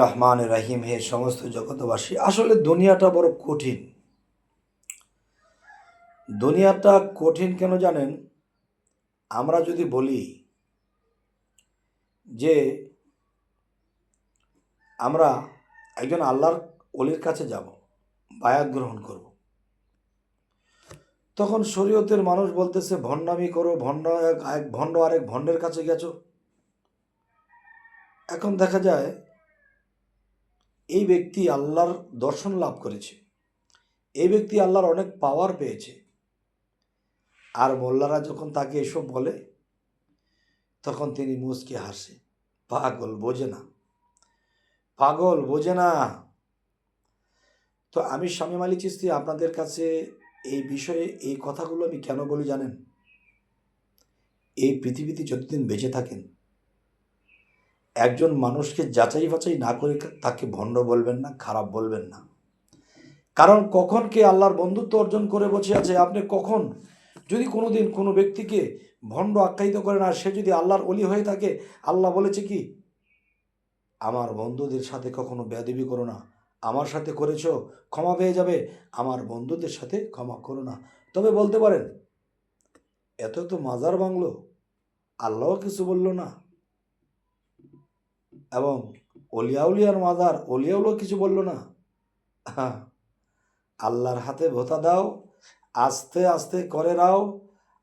রহমান রাহিম, হে সমস্ত জগতবাসী। আসলে দুনিয়াটা বড় কঠিন। দুনিয়াটা কঠিন কেন জানেন? আমরা যদি বলি যে আমরা একজন আল্লাহর ওলির কাছে যাব, বায়াত গ্রহণ করব, তখন শরীয়তের মানুষ বলতেছে ভণ্ডামি করো, এক ভণ্ড আরেক ভণ্ডের কাছে গেছো। এখন দেখা যায় এই ব্যক্তি আল্লাহর দর্শন লাভ করেছে, এই ব্যক্তি আল্লাহর অনেক পাওয়ার পেয়েছে, আর মোল্লারা যখন তাকে এসব বলে তখন তিনি মুচকি হাসে। পাগল, বোঝে না, পাগল বোঝে না। তো আমি শামীম আলী চিশতি আপনাদের কাছে এই বিষয়ে এই কথাগুলো আমি কেন বলি জানেন? এই পৃথিবীতে যতদিন বেঁচে থাকেন, একজন মানুষকে যাচাই বাছাই না করে তাকে ভণ্ড বলবেন না, খারাপ বলবেন না। কারণ কখন কে আল্লাহর বন্ধুত্ব অর্জন করে বসে আছে, আপনি কখন যদি কোনোদিন কোনো ব্যক্তিকে ভণ্ড আখ্যায়িত করেন আর সে যদি আল্লাহর ওলি হয়ে থাকে, আল্লাহ বলেছে কি, আমার বন্ধুদের সাথে কখনো বেয়াদবি করো না, আমার সাথে করেছো ক্ষমা পেয়ে যাবে, আমার বন্ধুদের সাথে ক্ষমা করো না। তবে বলতে পারেন এত তো মাজার বাংলো, আল্লাহও কিছু বলল না, এবং অলিয়াউলিয়ার মাজার, অলিয়াউলিও কিছু বলল না। হ্যাঁ, আল্লাহর হাতে ভোতা দাও, আস্তে আস্তে করে রাও,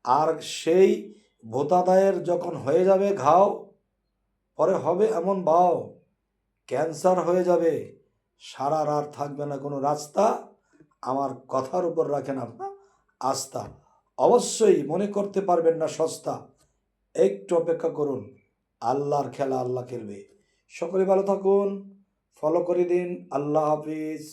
আর সেই ভোতা দায়ের যখন হয়ে যাবে ঘাও, পরে হবে এমন বাও, ক্যান্সার হয়ে যাবে, সারা রাত থাকবে না কোনো রাস্তা। আমার কথার উপর রাখেন আপনার আস্থা, অবশ্যই মনে করতে পারবেন না সস্তা। একটু অপেক্ষা করুন, আল্লাহর খেলা আল্লাহ খেলবে। সকলে ভালো থাকুন, ফলো করে দিন। আল্লাহ হাফিজ।